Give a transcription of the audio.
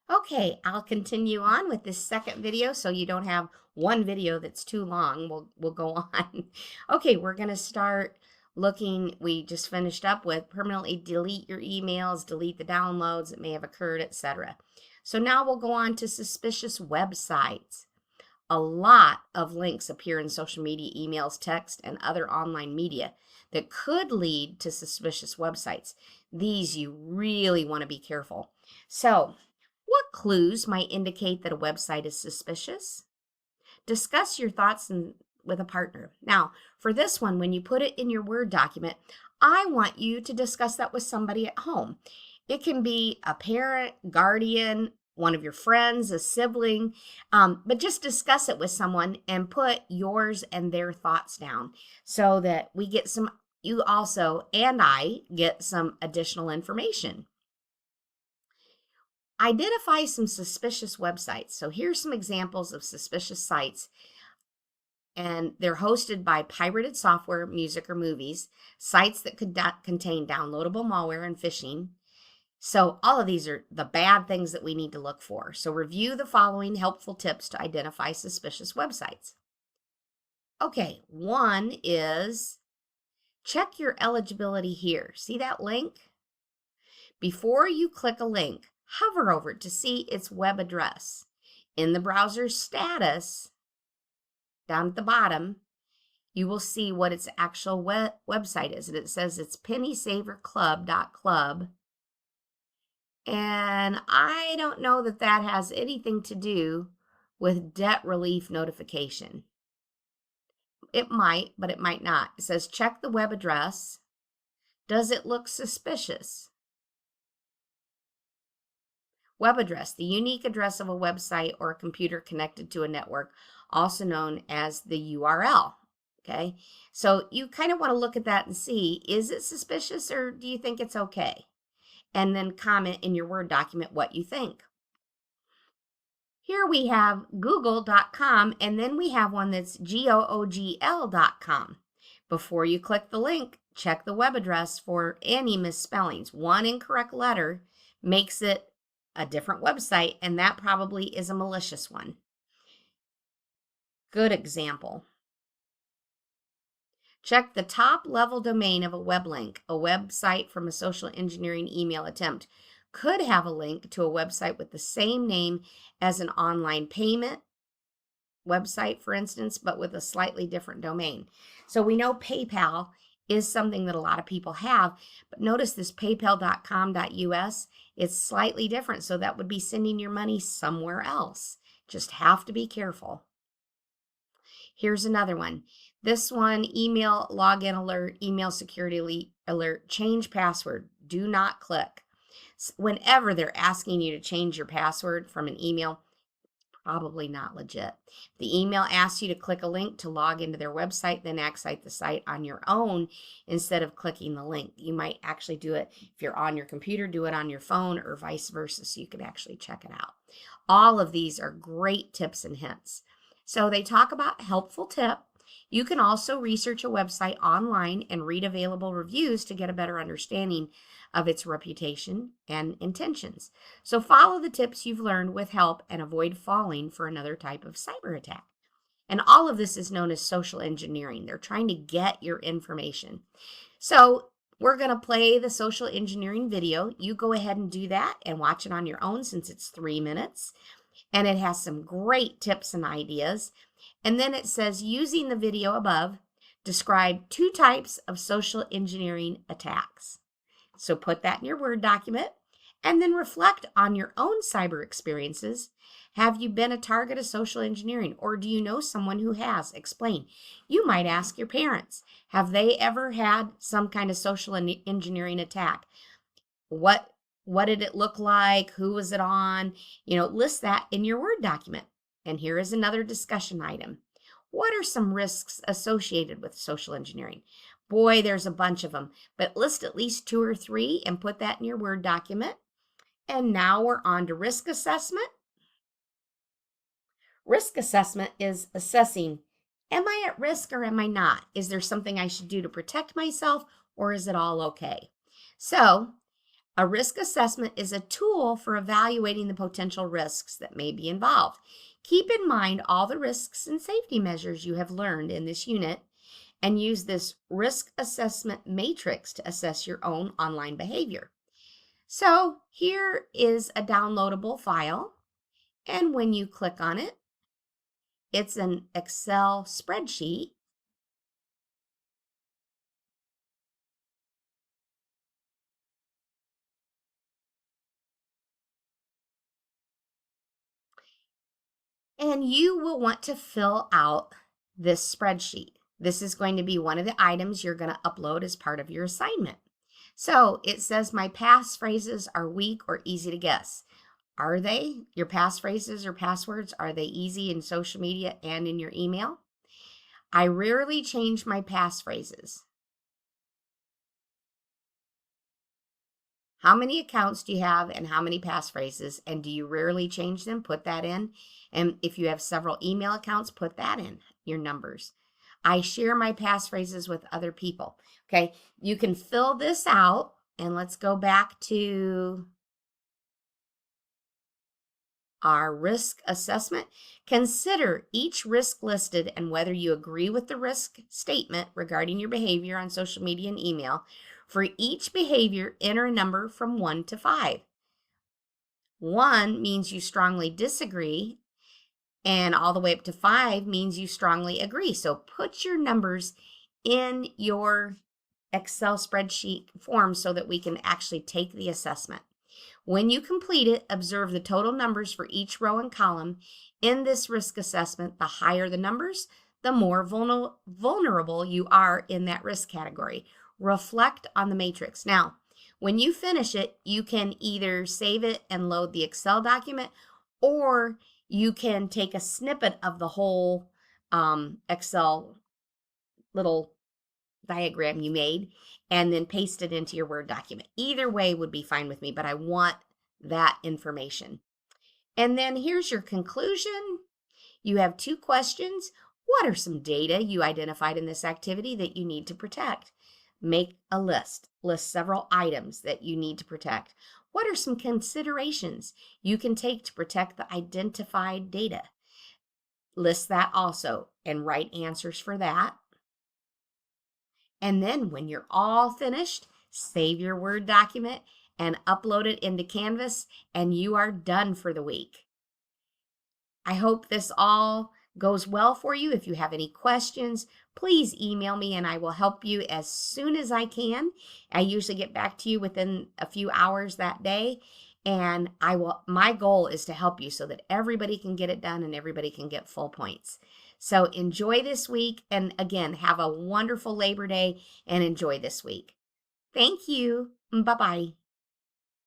Okay, I'll continue on with this second video so you don't have one video that's too long. We'll go on. Okay, we're going to start looking. We just finished up with permanently delete your emails, delete the downloads that may have occurred, etc. So now we'll go on to suspicious websites. A lot of links appear in social media, emails, text, and other online media that could lead to suspicious websites. These you really want to be careful. So, what clues might indicate that a website is suspicious? Discuss your thoughts with a partner. Now, for this one, when you put it in your Word document, I want you to discuss that with somebody at home. It can be a parent, guardian, one of your friends, a sibling, but just discuss it with someone and put yours and their thoughts down so that we get some, you also and I get some additional information. Identify some suspicious websites. So here's some examples of suspicious sites, and they're hosted by pirated software, music, or movies, sites that could contain downloadable malware and phishing. So all of these are the bad things that we need to look for. So review the following helpful tips to identify suspicious websites. Okay, one is check your eligibility here. See that link? Before you click a link, hover over it to see its web address. In the browser status, down at the bottom, you will see what its actual website is. And it says it's pennysaverclub.club. And I don't know that that has anything to do with debt relief notification. It might, but it might not. It says check the web address. Does it look suspicious? Web address, the unique address of a website or a computer connected to a network, also known as the URL. Okay, so you kind of want to look at that and see, is it suspicious or do you think it's okay? And then comment in your Word document what you think. Here we have google.com, and then we have one that's googl.com. Before you click the link, check the web address for any misspellings. One incorrect letter makes it a different website, and that probably is a malicious one. Good example. Check the top level domain of a web link. A website from a social engineering email attempt could have a link to a website with the same name as an online payment website, for instance, but with a slightly different domain. So we know PayPal is something that a lot of people have, but notice this paypal.com.us, it's slightly different. So that would be sending your money somewhere else. Just have to be careful. Here's another one. This one, email login alert, email security alert, change password. Do not click. Whenever they're asking you to change your password from an email, probably not legit. The email asks you to click a link to log into their website, then access the site on your own instead of clicking the link. You might actually do it if you're on your computer, do it on your phone, or vice versa, so you can actually check it out. All of these are great tips and hints. So they talk about helpful tip. You can also research a website online and read available reviews to get a better understanding of its reputation and intentions. So follow the tips you've learned with help and avoid falling for another type of cyber attack. And all of this is known as social engineering. They're trying to get your information. So we're going to play the social engineering video. You go ahead and do that and watch it on your own since it's 3 minutes. And it has some great tips and ideas. And then it says, using the video above, describe 2 types of social engineering attacks. So put that in your Word document and then reflect on your own cyber experiences. Have you been a target of social engineering, or do you know someone who has? Explain. You might ask your parents, have they ever had some kind of social engineering attack? What did it look like? Who was it on? List that in your Word document. And here is another discussion item. What are some risks associated with social engineering? Boy, there's a bunch of them, but list at least 2 or 3 and put that in your Word document. And now we're on to risk assessment. Risk assessment is assessing, am I at risk or am I not? Is there something I should do to protect myself, or is it all okay? So A risk assessment is a tool for evaluating the potential risks that may be involved. Keep in mind all the risks and safety measures you have learned in this unit and use this risk assessment matrix to assess your own online behavior. So here is a downloadable file, and when you click on it, it's an Excel spreadsheet. And you will want to fill out this spreadsheet. This is going to be one of the items you're going to upload as part of your assignment. So it says my passphrases are weak or easy to guess. Are they? Your passphrases or passwords, are they easy in social media and in your email? I rarely change my passphrases. How many accounts do you have and how many passphrases? And do you rarely change them? Put that in. And if you have several email accounts, put that in, your numbers. I share my passphrases with other people. Okay, you can fill this out. And let's go back to our risk assessment. Consider each risk listed and whether you agree with the risk statement regarding your behavior on social media and email. For each behavior, enter a number from 1 to 5. 1 means you strongly disagree, and all the way up to 5 means you strongly agree. So put your numbers in your Excel spreadsheet form so that we can actually take the assessment. When you complete it, observe the total numbers for each row and column. In this risk assessment, the higher the numbers, the more vulnerable you are in that risk category. Reflect on the matrix. Now, when you finish it, you can either save it and load the Excel document, or you can take a snippet of the whole Excel little diagram you made and then paste it into your Word document. Either way would be fine with me, but I want that information. And then here's your conclusion. You have 2 questions. What are some data you identified in this activity that you need to protect? Make a list. List several items that you need to protect. What are some considerations you can take to protect the identified data? List that also and write answers for that. And then when you're all finished, save your Word document and upload it into Canvas, and you are done for the week. I hope this all goes well for you. If you have any questions, please email me and I will help you as soon as I can. I usually get back to you within a few hours that day, and my goal is to help you so that everybody can get it done and everybody can get full points. So enjoy this week, and again, have a wonderful Labor Day and enjoy this week. Thank you. Bye-bye.